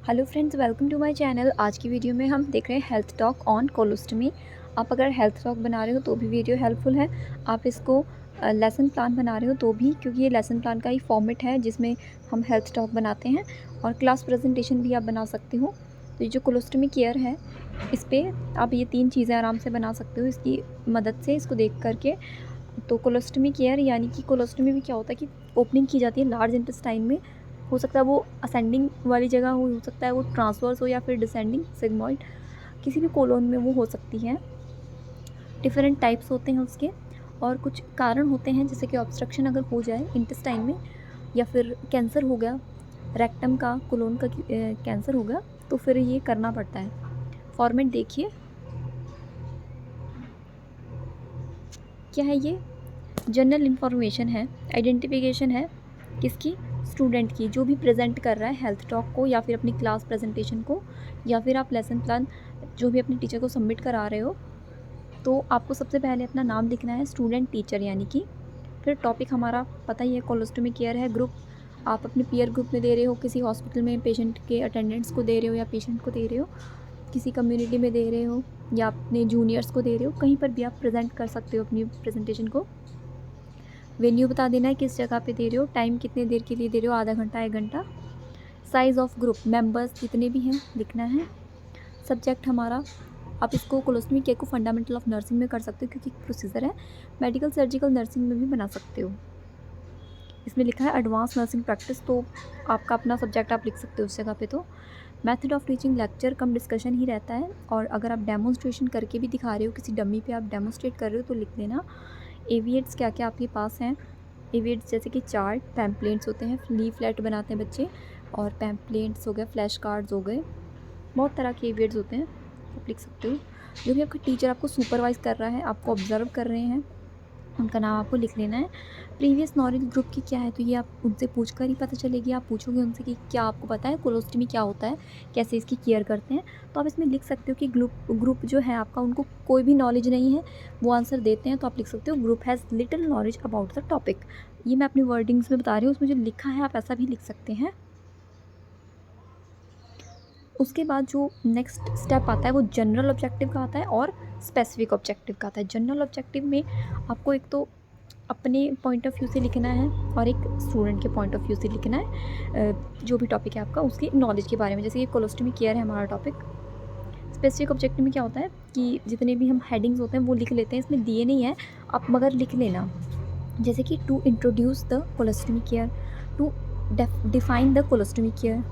Hello friends, welcome to my channel. आज की video में हम देख रहे हैं हेल्थ टॉक ऑन कोलोस्टमी। आप अगर हेल्थ टॉक बना रहे हो तो भी वीडियो हेल्पफुल है। आप इसको लेसन प्लान बना रहे हो तो भी, क्योंकि ये लेसन प्लान का ही फॉर्मेट है जिसमें हम हेल्थ टॉक बनाते हैं, और क्लास प्रेजेंटेशन भी आप बना सकते हो। तो ये जो कोलोस्टमी केयर है, इस पर आप ये 3 चीज़ें आराम से बना सकते हो इसकी मदद से, इसको देख करके। तो कोलोस्टमी केयर यानी कि कोलोस्टमी में क्या होता है कि ओपनिंग की जाती है लार्ज इंटेस्टाइन में। हो सकता है वो असेंडिंग वाली जगह हो सकता है वो ट्रांसवर्स हो, या फिर डिसेंडिंग सिग्मॉइड, किसी भी कोलोन में वो हो सकती है। डिफरेंट टाइप्स होते हैं उसके, और कुछ कारण होते हैं, जैसे कि ऑब्स्ट्रक्शन अगर हो जाए इंटेस्टाइन में, या फिर कैंसर हो गया रेक्टम का, कोलोन का कैंसर हो गया, तो फिर ये करना पड़ता है। फॉर्मेट देखिए क्या है ये। जनरल इन्फॉर्मेशन है, आइडेंटिफिकेशन है किसकी, स्टूडेंट की, जो भी प्रेजेंट कर रहा है हेल्थ टॉक को या फिर अपनी क्लास प्रेजेंटेशन को, या फिर आप लेसन प्लान जो भी अपनी टीचर को सबमिट करा रहे हो। तो आपको सबसे पहले अपना नाम लिखना है, स्टूडेंट टीचर यानी कि। फिर टॉपिक हमारा पता ही है, कोलोस्टमी केयर है। ग्रुप आप अपने पीयर ग्रुप में दे रहे हो, किसी हॉस्पिटल में पेशेंट के अटेंडेंट्स को दे रहे हो, या पेशेंट को दे रहे हो, किसी कम्युनिटी में दे रहे हो, या अपने जूनियर्स को दे रहे हो, कहीं पर भी आप प्रेजेंट कर सकते हो अपनी प्रेजेंटेशन को। वेन्यू बता देना है किस जगह पे दे रहे हो, टाइम कितने देर के लिए दे रहे हो, आधा घंटा 1 घंटा। साइज़ ऑफ ग्रुप, मेंबर्स जितने भी हैं लिखना है। सब्जेक्ट हमारा, आप इसको कोलोस्टमी केयर को फंडामेंटल ऑफ नर्सिंग में कर सकते हो क्योंकि प्रोसीजर है। मेडिकल सर्जिकल नर्सिंग में भी बना सकते हो। इसमें लिखा है एडवांस नर्सिंग प्रैक्टिस, तो आपका अपना सब्जेक्ट आप लिख सकते हो उस जगह पे। तो method of teaching lecture cum discussion ही रहता है, और अगर आप डेमोन्स्ट्रेशन करके भी दिखा रहे हो, किसी डमी पे आप डेमोन्स्ट्रेट कर रहे हो, तो लिख देना एविएट्स क्या क्या आपके पास हैं। एविएट्स जैसे कि चार्ट, पैम्पलेट्स होते हैं, लीफलेट बनाते हैं बच्चे, और पैम्पलेट्स हो गए, फ्लैश कार्ड्स हो गए, बहुत तरह के एविएट्स होते हैं, आप लिख सकते हो। जो भी आपका टीचर आपको सुपरवाइज़ कर रहा है, आपको ऑब्जर्व कर रहे हैं, उनका नाम आपको लिख लेना है। प्रीवियस नॉलेज ग्रुप की क्या है, तो ये आप उनसे पूछ कर ही पता चलेगी। आप पूछोगे उनसे कि क्या आपको पता है कोलोस्टमी क्या होता है, कैसे इसकी केयर करते हैं, तो आप इसमें लिख सकते हो कि ग्रुप जो है आपका, उनको कोई भी नॉलेज नहीं है, वो आंसर देते हैं, तो आप लिख सकते हो group has little knowledge about the topic. ये मैं अपनी वर्डिंग्स में बता रही हूँ, उसमें जो लिखा है आप ऐसा भी लिख सकते हैं। उसके बाद जो नेक्स्ट स्टेप आता है वो जनरल ऑब्जेक्टिव का आता है और स्पेसिफिक ऑब्जेक्टिव का आता है। जनरल ऑब्जेक्टिव में आपको एक तो अपने पॉइंट ऑफ व्यू से लिखना है, और एक स्टूडेंट के पॉइंट ऑफ व्यू से लिखना है, जो भी टॉपिक है आपका उसकी नॉलेज के बारे में। जैसे कि कोलोस्टमी केयर है हमारा टॉपिक। स्पेसिफिक ऑब्जेक्टिव में क्या होता है कि जितने भी हम हेडिंग्स होते हैं वो लिख लेते हैं, इसमें दिए नहीं है, आप मगर लिख लेना। जैसे कि to introduce the colostomy care, to define the colostomy care,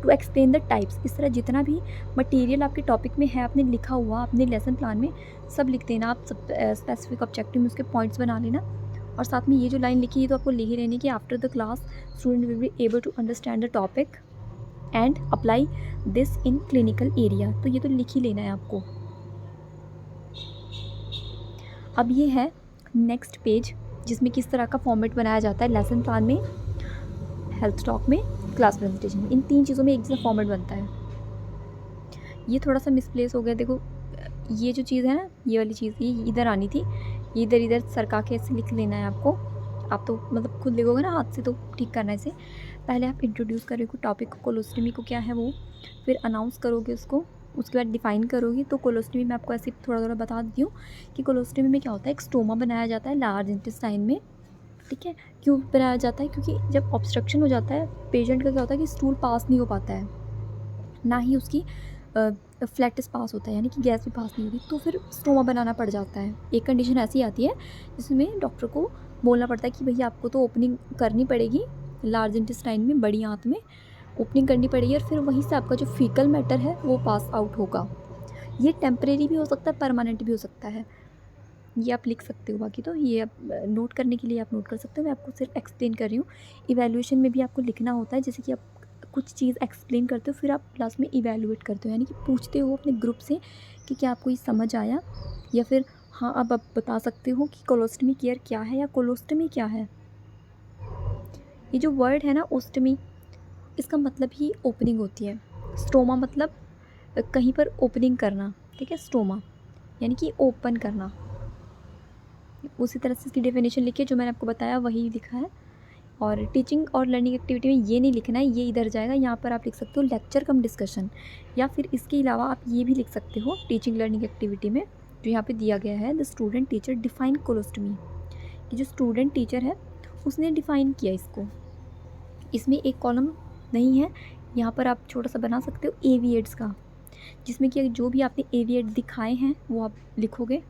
to explain the types. इस तरह जितना भी मटेरियल आपके टॉपिक में है, आपने लिखा हुआ अपने लेसन प्लान में, सब लिख देना आप। सब स्पेसिफिक ऑब्जेक्टिव में उसके पॉइंट्स बना लेना, और साथ में ये जो लाइन लिखी है तो आपको लिख ही रहनी कि after the class student will be able to understand the topic and apply this in clinical area. तो ये तो लिख ही लेना है आपको। अब ये है नेक्स्ट पेज, जिसमें किस तरह का फॉर्मेट बनाया जाता है लेसन प्लान में, हेल्थ टॉक में, क्लास प्रेजेंटेशन में। इन 3 चीज़ों में एक जैसा फॉर्मेट बनता है। ये थोड़ा सा मिसप्लेस हो गया, देखो ये जो चीज़ है ना, ये वाली चीज़ ये इधर आनी थी, ये इधर इधर सरका के ऐसे लिख लेना है आपको। आप तो मतलब खुद लिखोगे ना हाथ से, तो ठीक करना है इसे। पहले आप इंट्रोड्यूस करोगे टॉपिक कोलोस्टमी को क्या है वो, फिर अनाउंस करोगे उसको, उसके बाद डिफ़ाइन करोगे। तो कोलोस्टमी में आपको ऐसे थोड़ा थोड़ा बता देती हूँ कि कोलोस्टमी में क्या होता है। एक स्टोमा बनाया जाता है लार्ज इंटेस्टाइन में, ठीक है। क्यों बनाया जाता है, क्योंकि जब ऑब्स्ट्रक्शन हो जाता है पेशेंट का, क्या होता है कि स्टूल पास नहीं हो पाता है, ना ही उसकी फ्लैटिस पास होता है, यानी कि गैस भी पास नहीं होती, तो फिर स्टोमा बनाना पड़ जाता है। एक कंडीशन ऐसी आती है जिसमें डॉक्टर को बोलना पड़ता है कि भैया आपको तो ओपनिंग करनी पड़ेगी लार्ज इंटेस्टाइन में, बड़ी आंत में ओपनिंग करनी पड़ेगी, और फिर वहीं से आपका जो फीकल मैटर है वो पास आउट होगा। ये टेम्परेरी भी हो सकता है, परमानेंट भी हो सकता है, ये आप लिख सकते हो। बाकी तो ये आप नोट करने के लिए आप नोट कर सकते हो, मैं आपको सिर्फ एक्सप्लेन कर रही हूँ। इवैल्यूएशन में भी आपको लिखना होता है, जैसे कि आप कुछ चीज़ एक्सप्लेन करते हो, फिर आप लास्ट में इवैल्यूएट करते हो, यानी कि पूछते हो अपने ग्रुप से कि क्या आपको ये समझ आया, या फिर हाँ अब आप बता सकते हो कि कोलोस्टमी केयर क्या है या कोलोस्टमी क्या है। ये जो वर्ड है ना ओस्टमी, इसका मतलब ही ओपनिंग होती है। स्टोमा मतलब कहीं पर ओपनिंग करना, ठीक है। स्टोमा यानी कि ओपन करना। उसी तरह से इसकी डेफिनेशन लिखिए, जो मैंने आपको बताया वही लिखा है। और टीचिंग और लर्निंग एक्टिविटी में ये नहीं लिखना है, ये इधर जाएगा। यहाँ पर आप लिख सकते हो लेक्चर कम डिस्कशन, या फिर इसके अलावा आप ये भी लिख सकते हो टीचिंग लर्निंग एक्टिविटी में जो यहाँ पे दिया गया है, the student teacher define colostomy, कि जो स्टूडेंट टीचर है उसने डिफ़ाइन किया इसको। इसमें एक कॉलम नहीं है, यहाँ पर आप छोटा सा बना सकते हो एविएट्स का, जिसमें कि जो भी आपने एविएट दिखाए हैं वो आप लिखोगे।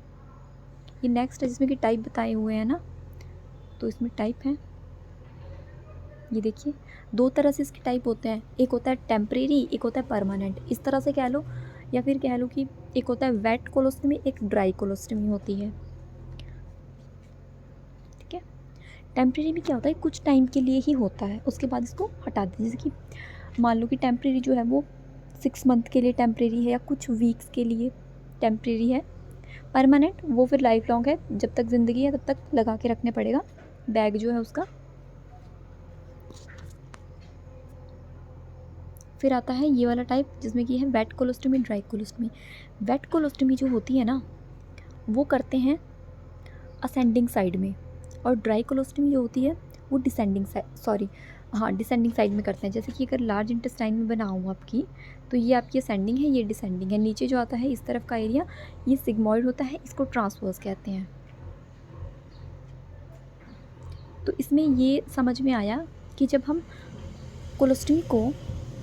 ये नेक्स्ट है जिसमें कि टाइप बताए हुए हैं ना, तो इसमें टाइप है, ये देखिए 2 तरह से इसके टाइप होते हैं, एक होता है टेम्परेरी, एक होता है परमानेंट, इस तरह से कह लो, या फिर कह लो कि एक होता है वेट कोलोस्टमी, एक ड्राई कोलोस्टमी होती है। ठीक है, टेम्परेरी में क्या होता है, कुछ टाइम के लिए ही होता है, उसके बाद इसको हटा दें। जैसे कि मान लो कि टेम्परेरी जो है वो 6 मंथ के लिए टेम्परेरी है, या कुछ वीक्स के लिए टेम्परेरी है। परमानेंट वो फिर लाइफ लॉन्ग है, जब तक ज़िंदगी है तब तक लगा के रखने पड़ेगा बैग जो है उसका। फिर आता है ये वाला टाइप जिसमें कि है wet colostomy, dry colostomy. Wet colostomy जो होती है ना वो करते हैं असेंडिंग साइड में, और ड्राई कोलोस्टमी जो होती है वो डिसेंडिंग साइड में करते हैं। जैसे कि अगर लार्ज इंटेस्टाइन में बना हुआ आपकी, तो ये आपकी असेंडिंग है, ये डिसेंडिंग है। नीचे जो आता है इस तरफ का एरिया ये सिग्मॉइड होता है, इसको ट्रांसवर्स कहते हैं। तो इसमें ये समझ में आया कि जब हम कोलोस्टमी को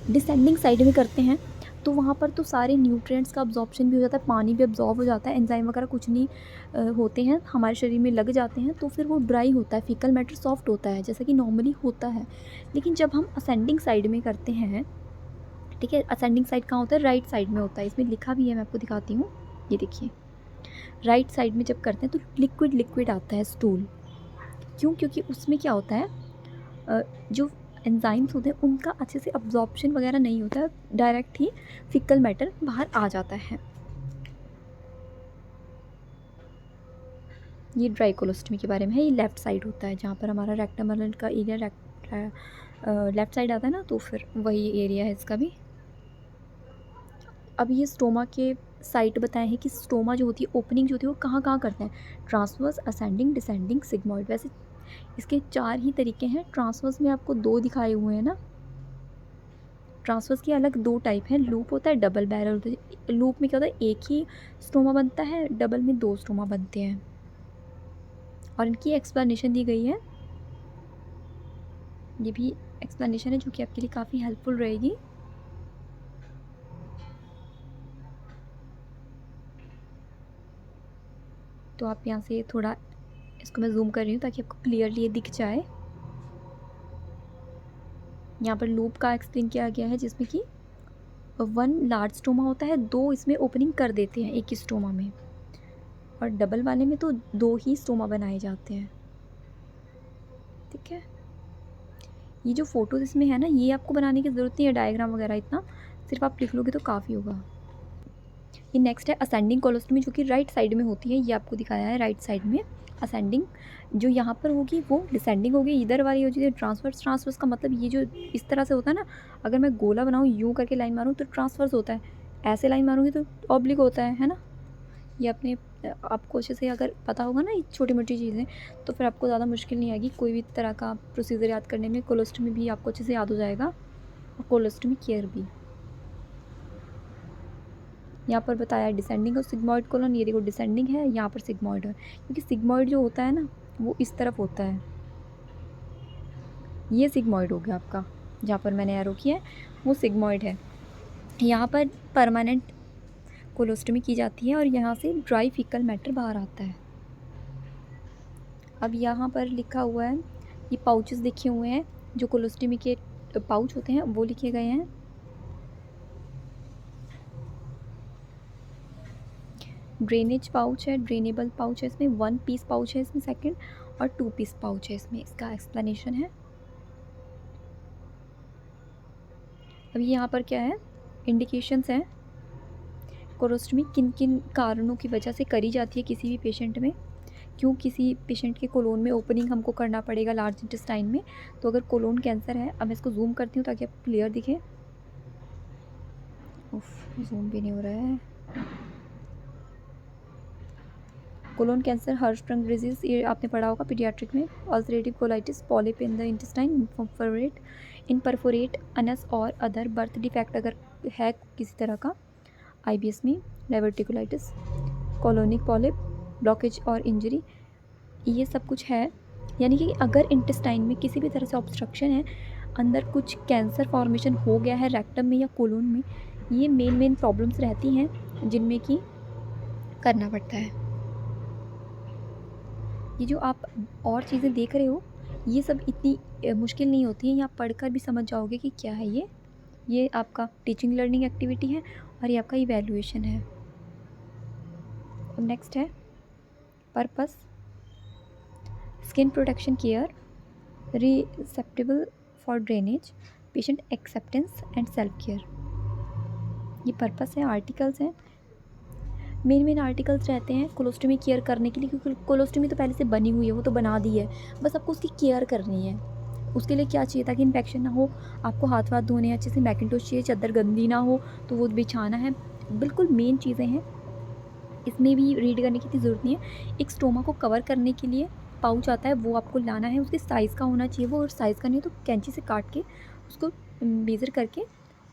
डिसेंडिंग साइड में करते हैं तो वहाँ पर तो सारे न्यूट्रिएंट्स का अब्जॉर्प्शन भी हो जाता है, पानी भी अब्जॉर्ब हो जाता है, एंजाइम वगैरह कुछ नहीं होते हैं, हमारे शरीर में लग जाते हैं, तो फिर वो ड्राई होता है, फीकल मैटर सॉफ्ट होता है जैसा कि नॉर्मली होता है। लेकिन जब हम असेंडिंग साइड में करते हैं, ठीक है, असेंडिंग साइड कहाँ होता है, राइट साइड में होता है। इसमें लिखा भी है, मैं आपको दिखाती हूँ, ये देखिए राइट साइड में जब करते हैं तो लिक्विड आता है स्टूल। क्यों? क्योंकि उसमें क्या होता है, जो एंजाइम्स होते हैं उनका अच्छे से अब्जॉर्प्शन वगैरह नहीं होता है, डायरेक्ट ही फिकल मैटर बाहर आ जाता है। ये ड्राई कोलोस्टमी के बारे में है। ये लेफ़्ट साइड होता है, जहाँ पर हमारा रेक्टम का एरिया लेफ़्ट साइड आता है ना, तो फिर वही एरिया है इसका भी। अब ये स्टोमा के साइट बताए हैं कि स्टोमा जो होती है, ओपनिंग जो होती है वो कहाँ कहाँ करते हैं, ट्रांसवर्स, असेंडिंग, डिसेंडिंग, सिग्मॉइड। वैसे इसके 4 ही तरीके हैं। ट्रांसवर्स में आपको 2 दिखाए हुए हैं ना, ट्रांसवर्स के अलग 2 टाइप हैं, लूप होता है, डबल बैरल होता है। लूप में क्या होता है, एक ही स्टोमा बनता है, डबल में 2 स्टोमा बनते हैं, और इनकी एक्सप्लेनेशन दी गई है। ये भी एक्सप्लेनेशन है जो कि आपके लिए काफ़ी हेल्पफुल रहेगी। तो आप यहाँ से थोड़ा इसको मैं जूम कर रही हूँ ताकि आपको क्लियरली ये दिख जाए। यहाँ पर लूप का एक्सप्लेन किया गया है, जिसमें कि 1 लार्ज स्टोमा होता है, 2 इसमें ओपनिंग कर देते हैं एक ही स्टोमा में, और डबल वाले में तो 2 ही स्टोमा बनाए जाते हैं। ठीक है, ये जो फ़ोटोज़ इसमें है ना, ये आपको बनाने की ज़रूरत नहीं है, डायग्राम वगैरह इतना, सिर्फ आप लिख लोगे तो काफ़ी होगा। ये नेक्स्ट है असेंडिंग कोलोस्टमी, जो कि राइट साइड में होती है। ये आपको दिखाया है राइट साइड में असेंडिंग, जो यहाँ पर होगी वो डिसेंडिंग होगी। इधर वाली हो जाए ट्रांसवर्स का मतलब ये जो इस तरह से होता है ना, अगर मैं गोला बनाऊँ यूँ करके लाइन मारूँ तो ट्रांसवर्स होता है, ऐसे लाइन मारूँगी तो ऑब्लिक होता है ना। ये अपने आपको अच्छे से अगर पता होगा ना ये छोटी मोटी चीज़ें, तो फिर आपको ज़्यादा मुश्किल नहीं आएगी कोई भी तरह का प्रोसीजर याद करने में। कोलोस्टमी भी आपको अच्छे से याद हो जाएगा, और कोलोस्टमी केयर भी। यहाँ पर बताया है डिसेंडिंग और सिग्मॉइड कोलन, ये देखो डिसेंडिंग है, यहाँ पर सिग्मॉइड है, क्योंकि सिग्मॉइड जो होता है ना वो इस तरफ होता है। ये सिग्मॉइड हो गया आपका, जहाँ पर मैंने एरो किया है वो सिग्मॉइड है। यहाँ पर परमानेंट कोलोस्टमी की जाती है, और यहाँ से ड्राई फीकल मैटर बाहर आता है। अब यहाँ पर लिखा हुआ है, ये पाउचेस लिखे हुए हैं, जो कोलोस्टमी के पाउच होते हैं वो लिखे गए हैं। ड्रेनेज पाउच है, ड्रेनेबल पाउच है, इसमें 1 पीस पाउच है इसमें सेकंड, और 2 पीस पाउच है इसमें, इसका एक्सप्लेनेशन है। अब यहाँ पर क्या है, इंडिकेशंस हैं, कोलोस्टमी किन किन कारणों की वजह से करी जाती है किसी भी पेशेंट में। क्यों किसी पेशेंट के कोलोन में ओपनिंग हमको करना पड़ेगा लार्ज इंटेस्टाइन में, तो अगर कोलोन कैंसर है, अब मैं इसको जूम करती हूँ ताकि आपको क्लियर दिखे। उफ, जूम भी नहीं हो रहा है। कोलोन कैंसर, हर्शप्रंग डिजीज़, ये आपने पढ़ा होगा पीडियाट्रिक में। Ulcerative colitis, polyp in the intestine, imperforate anus और अदर बर्थ डिफेक्ट अगर है किसी तरह का, आईबीएस में डाइवर्टिकुलाइटिस, कोलोनिक पॉलिप, ब्लॉकेज और इंजरी, ये सब कुछ है। यानी कि अगर इंटेस्टाइन में किसी भी तरह से ऑब्स्ट्रक्शन है, अंदर कुछ कैंसर फॉर्मेशन हो गया है रेक्टम में या कोलोन में, ये मेन प्रॉब्लम्स रहती हैं जिनमें कि करना पड़ता है। ये जो आप और चीज़ें देख रहे हो, ये सब इतनी मुश्किल नहीं होती हैं, ये आप पढ़कर भी समझ जाओगे कि क्या है ये आपका टीचिंग लर्निंग एक्टिविटी है और ये आपका इवैल्यूएशन है। अब नेक्स्ट है purpose, skin protection care, receptacle for drainage, patient acceptance and self care, ये पर्पस है। आर्टिकल्स हैं, मेन आर्टिकल्स रहते हैं कोलोस्टोमी केयर करने के लिए, क्योंकि कोलोस्टोमी तो पहले से बनी हुई है, वो तो बना दी है, बस आपको उसकी केयर करनी है। उसके लिए क्या चाहिए, ताकि इन्फेक्शन ना हो, आपको हाथ वाथ धोने अच्छे से, मैकिंटोश चाहिए, चादर गंदी ना हो तो वो बिछाना है, बिल्कुल मेन चीज़ें हैं। इसमें भी रीड करने की इतनी ज़रूरत नहीं है। एक स्टोमा को कवर करने के लिए पाउच आता है, वो आपको लाना है, उसके साइज़ का होना चाहिए वो, और साइज़ का नहीं तो कैंची से काट के उसको मेज़र करके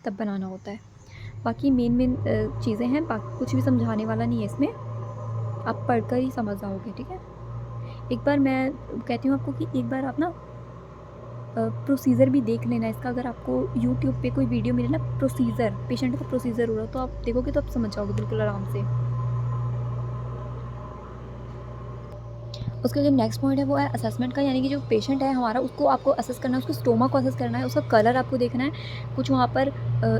तब बनाना होता है। बाकी मेन चीज़ें हैं, बाकी कुछ भी समझाने वाला नहीं है इसमें, आप पढ़कर ही समझ जाओगे, ठीक है। एक बार मैं कहती हूँ आपको कि एक बार आप ना प्रोसीजर भी देख लेना इसका, अगर आपको यूट्यूब पे कोई वीडियो मिले ना, प्रोसीजर, पेशेंट का प्रोसीजर हो रहा, तो आप देखोगे तो आप समझ जाओगे बिल्कुल आराम से। उसका जो नेक्स्ट पॉइंट है वो है असेसमेंट का, यानी कि जो पेशेंट है हमारा, उसको आपको असेस करना है, उसके स्टोमा को असेस करना है, उसका कलर आपको देखना है, कुछ वहाँ पर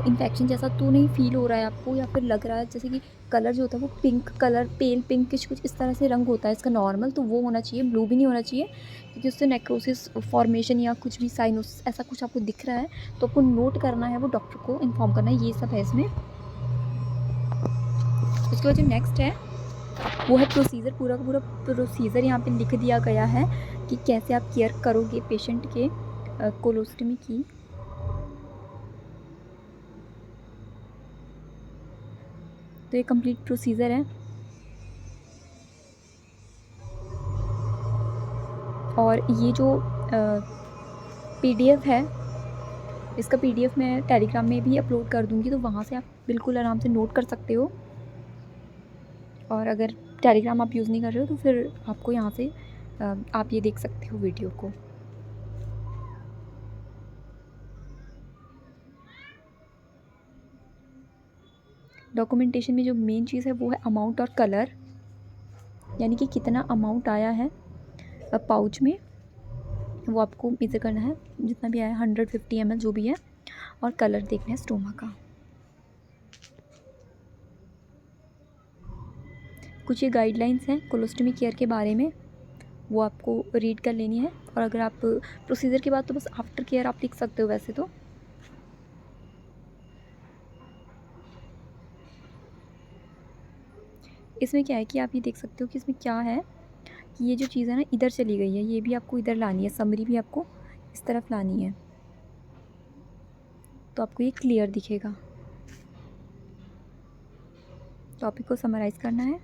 इन्फेक्शन जैसा तो नहीं फील हो रहा है आपको, या फिर लग रहा है जैसे कि कलर जो होता है वो पिंक कलर, पेल पिंकिश कुछ इस तरह से रंग होता है इसका नॉर्मल, तो वो होना चाहिए, ब्लू भी नहीं होना चाहिए, क्योंकि उससे नेक्रोसिस फॉर्मेशन या कुछ भी साइनोसिस ऐसा कुछ आपको दिख रहा है तो आपको नोट करना है, वो डॉक्टर को इन्फॉर्म करना है, ये सब है इसमें। उसके बाद जो नेक्स्ट है वो है प्रोसीजर, पूरा का पूरा प्रोसीजर यहाँ पे लिख दिया गया है कि कैसे आप केयर करोगे पेशेंट के कोलोस्टमी की। तो ये कंप्लीट प्रोसीजर है, और ये जो पीडीएफ है, इसका पीडीएफ मैं टेलीग्राम में भी अपलोड कर दूँगी, तो वहाँ से आप बिल्कुल आराम से नोट कर सकते हो। और अगर टेलीग्राम आप यूज़ नहीं कर रहे हो तो फिर आपको यहाँ से आप ये देख सकते हो वीडियो को। डॉक्यूमेंटेशन में जो मेन चीज़ है वो है अमाउंट और कलर, यानी कि कितना अमाउंट आया है पाउच में, वो आपको मेज़र करना है, जितना भी आया 150 ml जो भी है, और कलर देखना है स्टोमा का। कुछ ये गाइडलाइंस हैं कोलोस्टमी केयर के बारे में, वो आपको रीड कर लेनी है, और अगर आप प्रोसीजर के बाद तो बस आफ्टर केयर आप लिख सकते हो वैसे तो। इसमें क्या है कि आप ये देख सकते हो कि इसमें क्या है कि ये जो चीज़ है ना इधर चली गई है, ये भी आपको इधर लानी है, समरी भी आपको इस तरफ लानी है, तो आपको ये क्लियर दिखेगा। टॉपिक को समराइज़ करना है,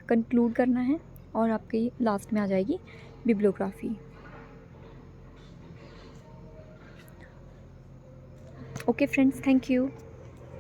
कंक्लूड करना है, और आपके लास्ट में आ जाएगी bibliography. Okay friends, thank you.